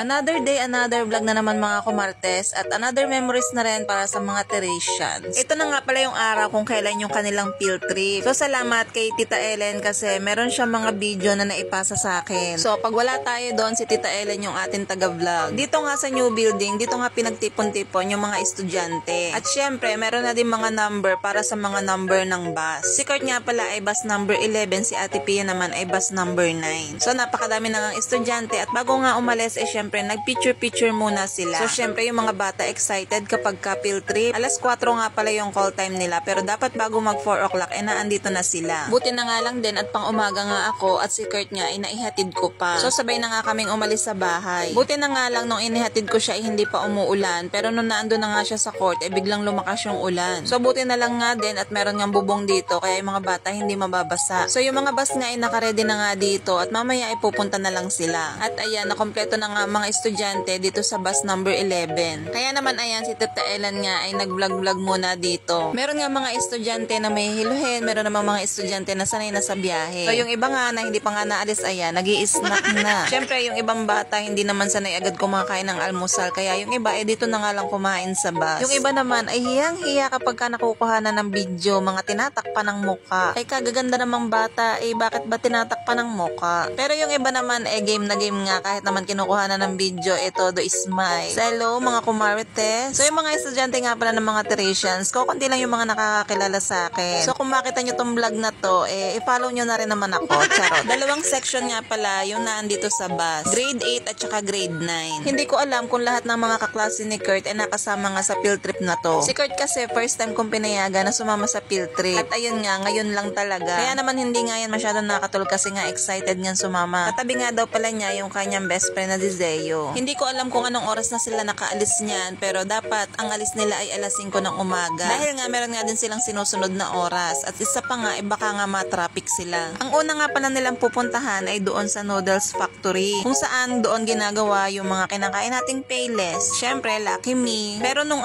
Another day, another vlog na naman mga kumartes at another memories na rin para sa mga Teresians. Ito na nga pala yung araw kung kailan yung kanilang field trip. So salamat kay Tita Ellen kasi meron siya mga video na naipasa sa akin. So pag wala tayo doon, si Tita Ellen yung ating taga-vlog. Dito nga sa new building, dito nga pinagtipon-tipon yung mga estudyante. At syempre, meron na din mga number para sa mga number ng bus. Si Kurt nga pala ay bus number 11, si Ate Pia naman ay bus number 9. So napakadami na ng estudyante at bago nga umalis syempre nag-picture-picture muna sila. So syempre yung mga bata excited kapag field trip. Alas 4 nga pala yung call time nila pero dapat bago mag 4 o'clock naandito na sila. Buti na nga lang din at pang umaga nga ako at si Kurt nga inaihatid ko pa. So sabay na nga kaming umalis sa bahay. Buti na nga lang nung inihatid ko siya hindi pa umuulan pero nung naando na nga siya sa court biglang lumakas yung ulan. So buti na lang nga din at meron ngang bubong dito kaya yung mga bata hindi mababasa. So yung mga bus nga nakaredy na nga dito at mamaya pupunta na lang sila. At ayan, nakompleto na nga mga estudyante dito sa bus number 11. Kaya naman ayan, si Tita Ellen nga ay nag-vlog-vlog muna dito. Meron nga mga estudyante na may hiluhin, meron namang mga estudyante na sanay na sa biyahe. So yung iba nga na hindi pa nga naalis ayan, nag-i-snack na. Syempre yung ibang bata hindi naman sanay agad kumakain ng almusal kaya yung iba dito na nga lang kumain sa bus. Yung iba naman ay hiyang-hiya kapag ka nakukuha na ng video, mga tinatakpan ng muka. Ay kagaganda namang bata, bakit ba tinatakpan ng muka? Pero yung iba naman game na game nga kahit naman kinukuha na ng video, todo smile. So hello mga kumarites. So yung mga estudyante nga pala ng mga Teresians, kukunti lang yung mga nakakakilala sa akin. So kung makita nyo tong vlog na to, i-follow nyo na rin naman ako. Charot. Dalawang section nga pala yung naandito sa bus. Grade 8 at saka grade 9. Hindi ko alam kung lahat ng mga kaklase ni Kurt nakasama nga sa field trip na to. Si Kurt kasi first time kong pinayagan na sumama sa field trip. At ayun nga, ngayon lang talaga. Kaya naman hindi nga yan masyadong nakatulog kasi nga excited nga sumama. Katabi nga daw pala niya yung kanyang best friend na si Zeo. Hindi ko alam kung anong oras na sila nakaalis niyan pero dapat ang alis nila ay alas 5 ng umaga. Dahil nga meron nga din silang sinusunod na oras at isa pa nga baka nga ma-traffic sila. Ang una nga pala nilang pupuntahan ay doon sa Noodles Factory kung saan doon ginagawa yung mga kinakain nating Payless. Syempre, Lucky Me. Pero nung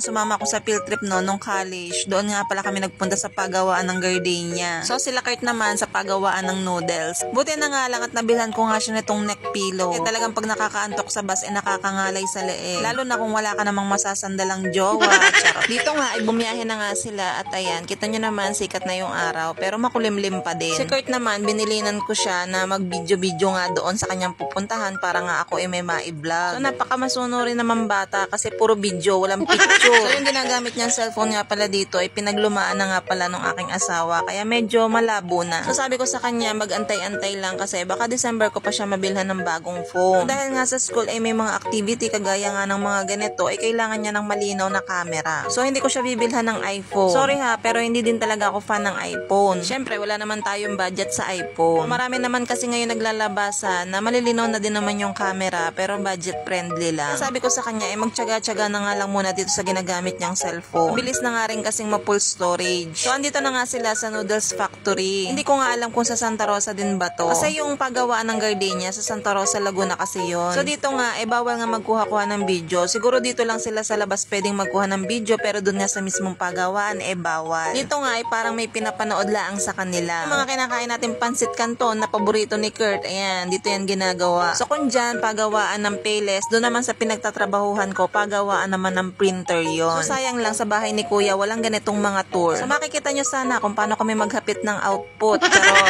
sumama ako sa field trip nung college, doon nga pala kami nagpunta sa pagawaan ng gardenia. So sila Kurt naman sa pagawaan ng noodles. Buti na nga lang at nabilhan ko nga siya nitong neck pillow. Talagang pag nakakaantok sa bus nakakangalay sa leeg. Lalo na kung wala ka namang masasandalang jowa. Dito nga bumiyahe na nga sila at ayan, kita nyo naman sikat na yung araw pero makulimlim pa din. Si Kurt naman, binilinan ko siya na mag-video-video nga doon sa kanyang pupuntahan para nga ako may ma-vlog. So napakamasuno rin naman bata kasi puro video, walang picture. So yung ginagamit niyang cellphone nga pala dito ay pinaglumaan na nga pala ng aking asawa kaya medyo malabo na. So sabi ko sa kanya mag-antay-antay lang kasi baka December ko pa siya mabilhan ng bagong phone. Dahil nga sa school may mga activity kagaya nga ng mga ganito kailangan niya ng malinaw na camera. So hindi ko siya bibilhan ng iPhone. Sorry ha, pero hindi din talaga ako fan ng iPhone. Syempre wala naman tayong budget sa iPhone. Marami naman kasi ngayon naglalabasan na malilinaw na din naman yung camera pero budget friendly lang. So, sabi ko sa kanya magtyaga-tyaga na nga lang muna dito sa ginagamit niyang cellphone. Bilis na nga rin kasing ma-full storage. So andito na nga sila sa Noodles Factory. Hindi ko nga alam kung sa Santa Rosa din ba to. Kasi yung pagawaan ng gardenia sa Santa Rosa, Laguna kasi yon. So dito nga bawal nga magkuha-kuha ng video. Siguro dito lang sila sa labas pwedeng magkuha ng video pero doon nga sa mismong pagawaan bawal. Dito nga parang may pinapanood laang sa kanila. Yung mga kinakain natin pansit canton na paborito ni Kurt, ayan, dito yan ginagawa. So kung dyan pagawaan ng Payless, doon naman sa pinagtatrabahuhan ko pagawaan naman ng printer yon. So sayang lang sa bahay ni Kuya walang ganitong mga tour. So makikita nyo sana kung paano kami maghapit ng output.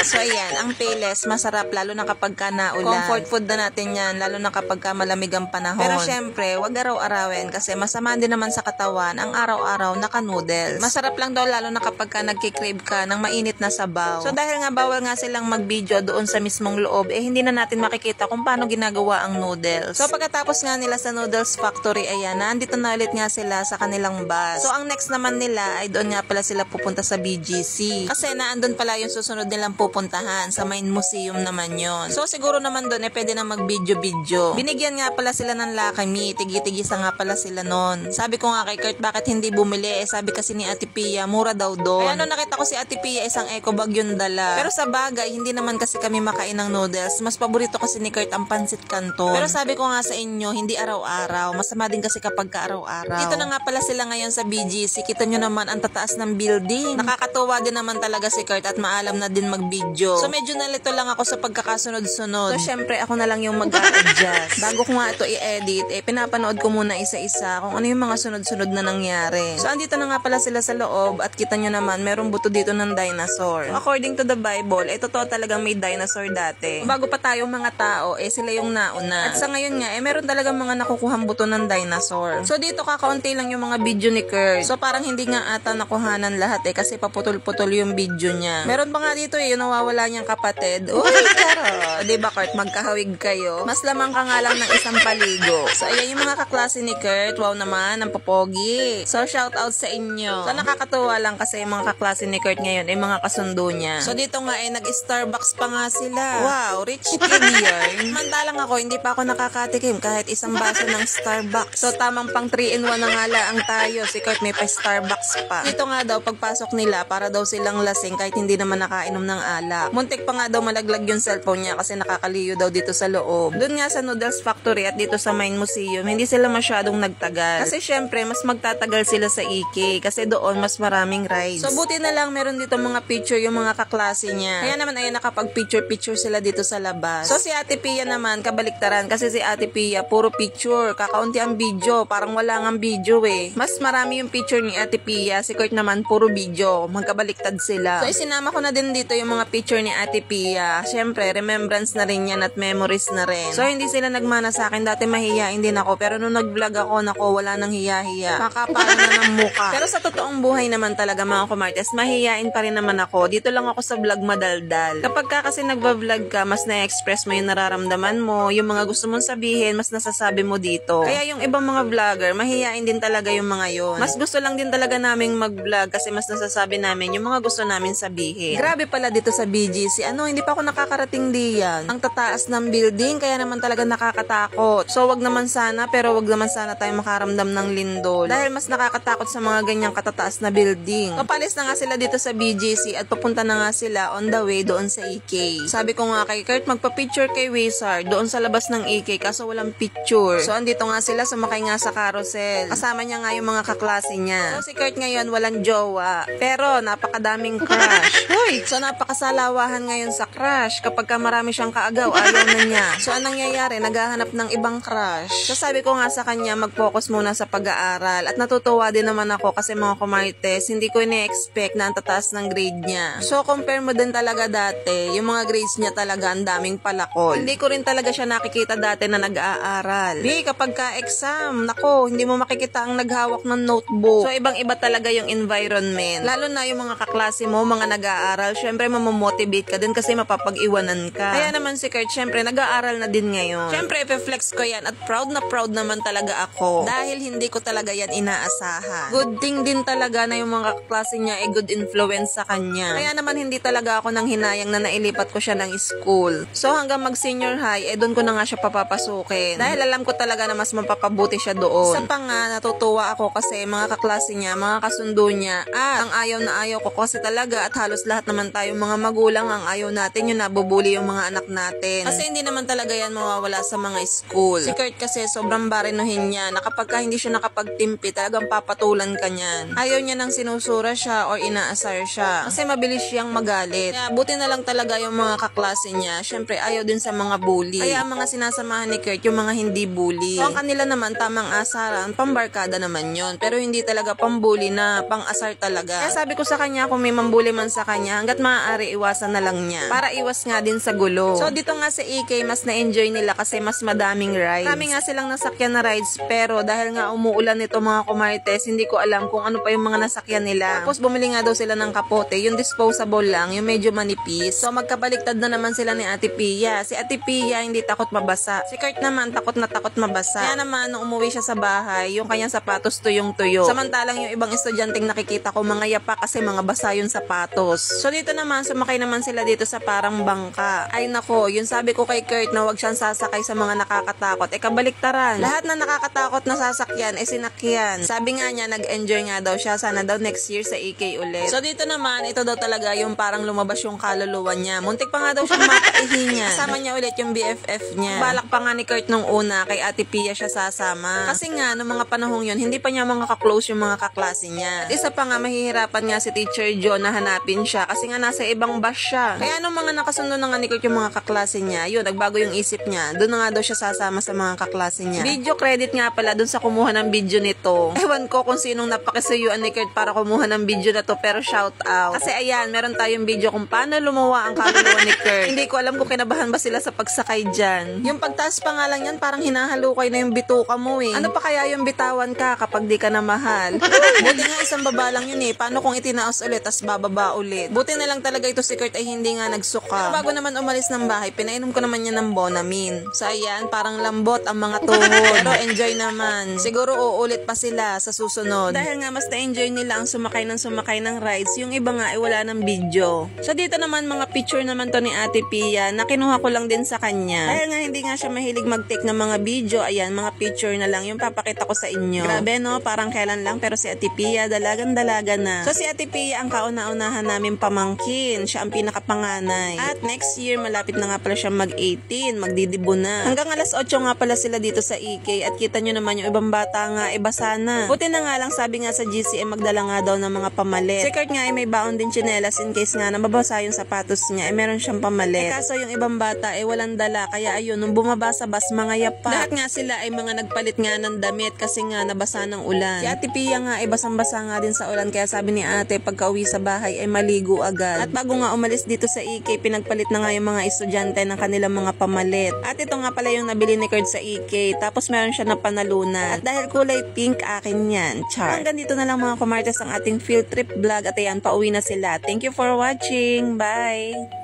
So ayan, ang Payless masarap lalo na kapag ka naulan. Comfort food na natin yan lalo na kapag ka malamig ang panahon. Pero syempre, wag araw-arawin kasi masama din naman sa katawan ang araw-araw naka-noodles. Masarap lang daw lalo na kapag ka nagkikrave ka ng mainit na sabaw. So dahil nga bawal nga silang mag-video doon sa mismong loob, hindi na natin makikita kung paano ginagawa ang noodles. So pagkatapos nga nila sa Noodles Factory, ayan, nandito na ulit nga sila sa kanilang bus. So ang next naman nila ay doon nga pala sila pupunta sa BGC. Kasi naandun pala yung susunod nilang pupuntahan sa Main Museum naman yon. So siguro naman doon pwede na mag-video-video. Binigyan nga pala sila ng Lucky Me, tigi-tigisa nga pala sila noon. Sabi ko nga kay Kurt, bakit hindi bumili? Sabi kasi ni Ate Pia, mura daw doon. Kaya nung nakita ko si Ate Pia, isang eco bag yung dala. Pero sa bagay, hindi naman kasi kami makain ng noodles. Mas paborito kasi ni Kurt ang pansit canton. Pero sabi ko nga sa inyo, hindi araw-araw. Masama din kasi kapag ka araw-araw. Dito na nga pala sila ngayon sa BGC. Kita nyo naman ang tataas ng building. Nakakatuwa din naman talaga si Kurt at maalam na din mag-video. So medyo nalito lang ako sa pagkakasunod-sunod. So syempre ako na lang yung mag-adjust. medyas. Bago ko nga ito i-edit, pinapanood ko muna isa-isa kung ano yung mga sunod-sunod na nangyari. So, andito na nga pala sila sa loob at kita nyo naman, merong buto dito ng dinosaur. So, according to the Bible, totoo talagang may dinosaur dati. Bago pa tayong mga tao, sila yung nauna. At sa ngayon nga, meron talagang mga nakukuhang buto ng dinosaur. So, dito kakaunti lang yung mga video ni Kurt. So, parang hindi nga ata nakuhanan lahat kasi paputol-putol yung video niya. Meron pa nga dito yung nawawala niyang kapatid. Uy, charot! Diba, Kurt, magkahawig kayo? Mas lamang ka nga lang ng isang paligo. So, ayan yung mga kaklase ni Kurt. Wow naman, ang popogi. So, shout out sa inyo. So, nakakatuwa lang kasi yung mga kaklase ni Kurt ngayon ay mga kasundo niya. So, dito nga nag-Starbucks pa nga sila. Wow, rich kid yarn. Mantalang ako, hindi pa ako nakakatikim kahit isang baso ng Starbucks. So, tamang pang 3-in-1 na nga lang tayo. Si Kurt may pa Starbucks pa. Dito nga daw, pagpasok nila, para daw silang lasing kahit hindi naman nakainom ng alak. Muntik pa nga daw malaglag yung cellphone niya kasi nakakaliyo daw dito sa loob. Doon nga sa Noodles Factory at dito sa Main Museum, hindi sila masyadong nagtagal. Kasi syempre, mas magtatagal sila sa EK kasi doon mas maraming rides. So, buti na lang meron dito mga picture yung mga kaklase niya. Kaya naman ayun, nakapag-picture sila dito sa labas. So, si Ate Pia naman, kabaliktaran kasi si Ate Pia, puro picture. Kakaunti ang video. Parang wala nga video Mas marami yung picture ni Ate Pia. Si Kurt naman, puro video. Magkabaliktad sila. So, isinama ko na din dito yung mga picture ni Ate Pia. Syempre, remembrance na rin yan at memories na rin. So, hindi sila nagmana sa akin. Dati mahihiyain din ako. Pero nung nag-vlog ako, wala nang hiya-hiya. Makapal na ng muka. Pero sa totoong buhay naman talaga, mga kumartes, mahihiyain pa rin naman ako. Dito lang ako sa vlog madaldal. Kapag ka kasi nagba-vlog ka, mas na-express mo yung nararamdaman mo, yung mga gusto mong sabihin, mas nasasabi mo dito. Kaya yung ibang mga vlogger, mahihiyain din talaga yung mga yon. Mas gusto lang din talaga naming mag-vlog kasi mas nasasabi namin yung mga gusto namin sabihin. Grabe pala dito sa BGC. Hindi pa ako nakakarating diyan. Ang tataas ng building, kaya naman talaga nakakatakot. So, wag naman sana, pero wag naman sana tayo makaramdam ng lindol. Dahil mas nakakatakot sa mga ganyang katataas na building. Papalis na nga sila dito sa BGC at papunta na nga sila on the way doon sa EK. Sabi ko nga kay Kurt, magpa-picture kay Wizard doon sa labas ng EK kaso walang picture. So, andito nga sila, sumakay nga sa carousel. Kasama niya nga yung mga kaklase niya. So, si Kurt ngayon walang jowa. Pero, napakadaming crush. Hoy! So, napakasalawahan ngayon sa crush. Kapag ka marami siyang kaagaw, ayaw na niya. So, anong nangyayari? Naghahanap ng ibang crush. So, sabi ko nga sa kanya, mag-focus muna sa pag-aaral. At natutuwa din naman ako kasi mga kumartes, hindi ko ini-expect na ang tataas ng grade niya. So, compare mo din talaga dati, yung mga grades niya talaga ang daming palakol. Hindi ko rin talaga siya nakikita dati na nag-aaral. Kapag ka-exam, hindi mo makikita ang naghawak ng notebook. So, ibang-iba talaga yung environment. Lalo na yung mga kaklase mo, mga nag-aaral, syempre mamomotivate ka din kasi mapapag-iwanan ka. Kaya naman si Kurt, syempre nag-aaral na din ngayon. Syempre, i-flex ko yan at proud na proud naman talaga ako. Dahil hindi ko talaga yan inaasahan. Good thing din talaga na yung mga kaklase niya ay good influence sa kanya. Kaya naman hindi talaga ako nang hinayang na nailipat ko siya ng school. So, hanggang mag-senior high, doon ko na nga siya papapasukin. Dahil alam ko talaga na mas mapapabuti siya doon. Sa pa nga, natutuwa ako kasi mga kaklase niya, mga kasundo niya, ang ayaw na ayaw ko kasi talaga at halos lahat naman tayo mga magulang ang ayaw natin yung nabubuli yung mga anak natin. Kasi hindi naman talaga yan mawawala sa mga school. Si Kurt kasi sobrang barinuhin niya na kapag hindi siya nakapagtimpi, talagang papatulan ka niyan. Ayaw niya nang sinusura siya or inaasar siya. Kasi mabilis siyang magalit. Kaya buti na lang talaga yung mga kaklase niya. Syempre ayaw din sa mga bully. Kaya ang mga sinasamahan ni Kurt yung mga hindi bully. So ang kanila naman tamang asaran, pambarkada naman yon. Pero hindi talaga pambully na pang-asar talaga. Kaya sabi ko sa kanya kung may mambully man sa kanya, hanggat maaari iwasan na lang niya. Para iwas nga din sa gulo. So dito nga sa EK, mas na-enjoy nila kasi mas madaming rides. Kami nga silang nasakyan na rides pero dahil nga umuulan nito mga kumartes, hindi ko alam kung ano pa yung mga nasakyan nila. Tapos bumili nga daw sila ng kapote, yung disposable lang, yung medyo manipis. So magkabaliktad na naman sila ni Ate Pia. Si Ate Pia hindi takot mabasa. Si Kurt naman takot na takot mabasa. Kaya naman nung umuwi siya sa bahay, yung kanyang sapatos tuyong-tuyo. Samantalang yung ibang estudyanteng nakikita ko mga yapa kasi mga basa yung sapatos. So dito naman, sumakay naman sila dito sa parang bangka. Ay nako, yun sabi ko kay Kurt na wag siyang sasakay sa mga nakakatakot. Kabaliktaran. Lahat na nakakatakot na sasakyan, sinakyan. Sabi nga niya, nag-enjoy nga daw siya. Sana daw next year sa EK ulit. So dito naman, ito daw talaga yung parang lumabas yung kaluluwa niya. Muntik pa nga daw siyang mapaihi niya. Kasama niya ulit yung BFF niya. Balak pa nga ni Kurt nung una, kay Ate Pia siya sasama. Kasi nga, nung mga panahong yun, hindi pa niya mga ka-close yung mga kaklase niya. At isa pa nga, mahihirapan nga si Teacher John na hanapin siya kasi nga nasa ibang batch siya. Kaya nung mga nakasundo na nga ni Kurt yung mga kaklase niya, yun, nagbago yung isip niya. Doon na nga daw siya sasama sa mga kaklase niya. Video credit nga pala dun sa kumuha ng video nito. Ewan ko kung sinong napakisuyuan ni Kurt para kumuha ng video na to, pero shout out. Kasi ayan, meron tayong video kung paano lumuwa ang kaluluwa ni Kurt. Hindi ko alam kung kinabahan ba sila sa pagsakay dyan. Yung pagtaas pa nga lang yan, parang hinahalukay na yung bituka mo eh. Ano pa kaya yung bitawan ka kapag di ka na mahal? Buti nga isang baba lang yun eh. Paano kung itinaos ulit tas bababa ulit? Buti na lang talaga ito si Kurt ay hindi nga nagsuka. Pero bago naman umalis ng bahay, pinainom ko naman niya ng Bonamine. So ayan, parang lambot ang mga tuhod. Pero enjoy naman. Siguro uulit pa sila sa susunod. Dahil nga mas na-enjoy nila ang sumakay ng rides, yung iba nga ay wala ng video. So dito naman mga picture naman to ni Ate Pia na kinuha ko lang din sa kanya. Dahil nga hindi nga siya mahilig mag-take ng mga video, ayan, mga picture na lang yung papakita ko sa inyo. Grabe no, parang kailan lang, pero si Ate Pia dalagan-dalaga na. So si Ate Pia ang kauna-unahan namin pamangkin. Siya ang pinakapanganay. At next year, malapit na nga pala siya mag-18, magdidibo na. Hanggang alas 8 nga pala sila dito sa EK at kita nyo naman yung ibang bata nga, basa na. Buti na nga lang, sabi nga sa GCM, magdala nga daw ng mga pamalit. Si Kurt nga ay may baon din tsinelas in case nga nababasa yung sapatos niya, meron siyang pamalit. Kaso yung ibang bata walang dala, kaya ayun, nung bumaba sa bus, mga yapa. Lahat nga sila ay mga nagpalit nga ng damit kasi nga nabasa ng ulan. Si Ate Pia nga ay basang-basa nga din sa ulan, kaya sabi ni ate, pagka uwi sa bahay ay maligo agad. At bago nga umalis dito sa EK, pinagpalit na nga yung mga estudyante ng kanilang mga pamalit. At ito nga pala yung nabili ni Kurt sa EK, tapos meron siya na panalunan. At dahil kulay pink, akin yan. Char. Hanggang dito na lang mga kumartes ang ating field trip vlog, at ayan, pauwi na sila. Thank you for watching. Bye!